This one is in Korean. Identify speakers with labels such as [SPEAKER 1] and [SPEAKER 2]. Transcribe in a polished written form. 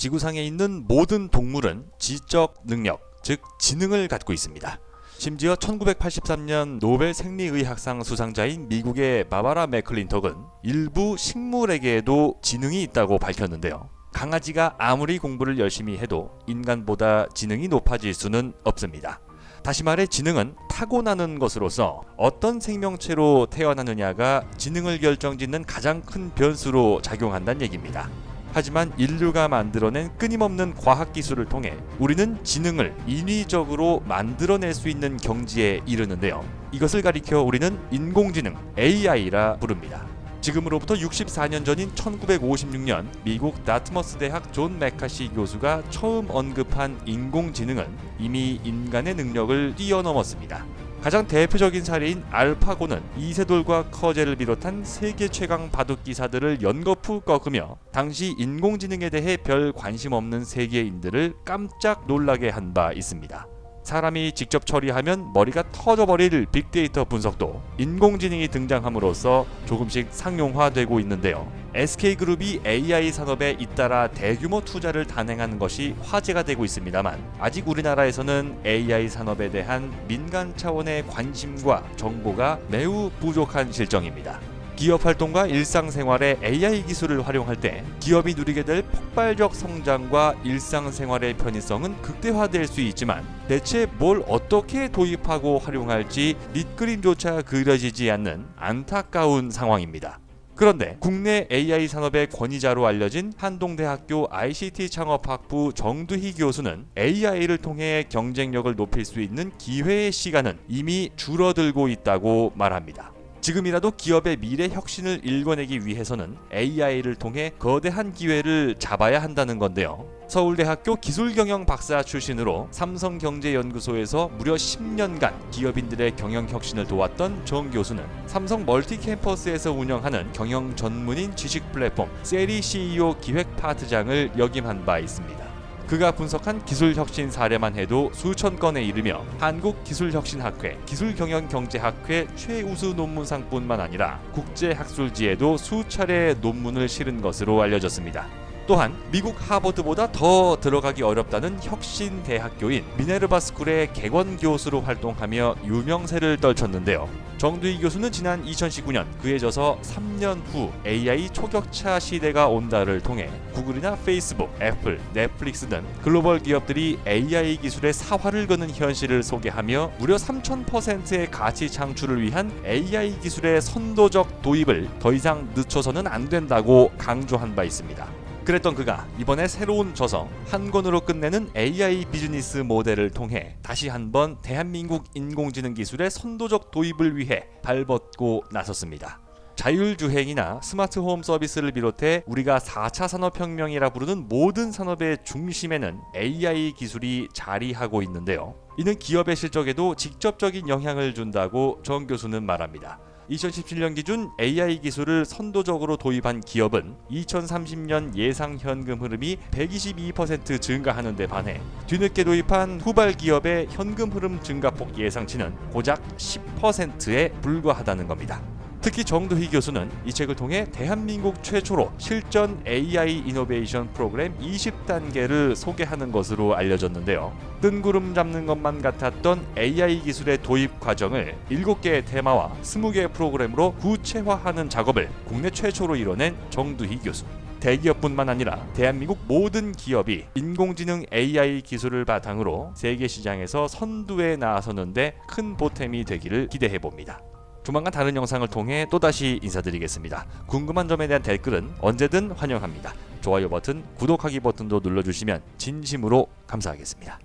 [SPEAKER 1] 지구상에 있는 모든 동물은 지적 능력, 즉 지능을 갖고 있습니다. 심지어 1983년 노벨 생리의학상 수상자인 미국의 바바라 맥클린톡은 일부 식물에게도 지능이 있다고 밝혔는데요. 강아지가 아무리 공부를 열심히 해도 인간보다 지능이 높아질 수는 없습니다. 다시 말해 지능은 타고나는 것으로서 어떤 생명체로 태어나느냐가 지능을 결정짓는 가장 큰 변수로 작용한다는 얘기입니다. 하지만 인류가 만들어낸 끊임없는 과학기술을 통해 우리는 지능을 인위적으로 만들어낼 수 있는 경지에 이르는데요. 이것을 가리켜 우리는 인공지능 AI라 부릅니다. 지금으로부터 64년 전인 1956년 미국 다트머스 대학 존 맥카시 교수가 처음 언급한 인공지능은 이미 인간의 능력을 뛰어넘었습니다. 가장 대표적인 사례인 알파고는 이세돌과 커젤을 비롯한 세계 최강 바둑기사들을 연거푸 꺾으며 당시 인공지능에 대해 별 관심 없는 세계인들을 깜짝 놀라게 한 바 있습니다. 사람이 직접 처리하면 머리가 터져버릴 빅데이터 분석도 인공지능이 등장함으로써 조금씩 상용화되고 있는데요. SK그룹이 AI 산업에 잇따라 대규모 투자를 단행하는 것이 화제가 되고 있습니다만 아직 우리나라에서는 AI 산업에 대한 민간 차원의 관심과 정보가 매우 부족한 실정입니다. 기업 활동과 일상생활에 AI 기술을 활용할 때 기업이 누리게 될 폭발적 성장과 일상생활의 편의성은 극대화될 수 있지만 대체 뭘 어떻게 도입하고 활용할지 밑그림조차 그려지지 않는 안타까운 상황입니다. 그런데 국내 AI 산업의 권위자로 알려진 한동대학교 ICT 창업학부 정두희 교수는 AI를 통해 경쟁력을 높일 수 있는 기회의 시간은 이미 줄어들고 있다고 말합니다. 지금이라도 기업의 미래 혁신을 일궈내기 위해서는 AI를 통해 거대한 기회를 잡아야 한다는 건데요. 서울대학교 기술경영 박사 출신으로 삼성경제연구소에서 무려 10년간 기업인들의 경영혁신을 도왔던 정 교수는 삼성 멀티캠퍼스에서 운영하는 경영 전문인 지식 플랫폼 세리 CEO 기획 파트장을 역임한 바 있습니다. 그가 분석한 기술혁신 사례만 해도 수천 건에 이르며 한국기술혁신학회, 기술경영경제학회 최우수 논문상뿐만 아니라 국제학술지에도 수차례 논문을 실은 것으로 알려졌습니다. 또한 미국 하버드보다 더 들어가기 어렵다는 혁신 대학교인 미네르바 스쿨의 객원 교수로 활동하며 유명세를 떨쳤는데요. 정두희 교수는 지난 2019년 그에 져서 3년 후 AI 초격차 시대가 온다를 통해 구글이나 페이스북, 애플, 넷플릭스 등 글로벌 기업들이 AI 기술의 사활을 거는 현실을 소개하며 무려 3000%의 가치 창출을 위한 AI 기술의 선도적 도입을 더 이상 늦춰서는 안 된다고 강조한 바 있습니다. 그랬던 그가 이번에 새로운 저서 한 권으로 끝내는 AI 비즈니스 모델을 통해 다시 한번 대한민국 인공지능 기술의 선도적 도입을 위해 발벗고 나섰습니다. 자율주행이나 스마트홈 서비스를 비롯해 우리가 4차 산업혁명이라 부르는 모든 산업의 중심에는 AI 기술이 자리하고 있는데요. 이는 기업의 실적에도 직접적인 영향을 준다고 정 교수는 말합니다. 2017년 기준 AI 기술을 선도적으로 도입한 기업은 2030년 예상 현금 흐름이 122% 증가하는 데 반해 뒤늦게 도입한 후발 기업의 현금 흐름 증가폭 예상치는 고작 10%에 불과하다는 겁니다. 특히 정두희 교수는 이 책을 통해 대한민국 최초로 실전 AI 이노베이션 프로그램 20단계를 소개하는 것으로 알려졌는데요. 뜬구름 잡는 것만 같았던 AI 기술의 도입 과정을 7개의 테마와 20개의 프로그램으로 구체화하는 작업을 국내 최초로 이뤄낸 정두희 교수. 대기업뿐만 아니라 대한민국 모든 기업이 인공지능 AI 기술을 바탕으로 세계 시장에서 선두에 나서는데 큰 보탬이 되기를 기대해봅니다. 조만간 다른 영상을 통해 또다시 인사드리겠습니다. 궁금한 점에 대한 댓글은 언제든 환영합니다. 좋아요 버튼, 구독하기 버튼도 눌러주시면 진심으로 감사하겠습니다.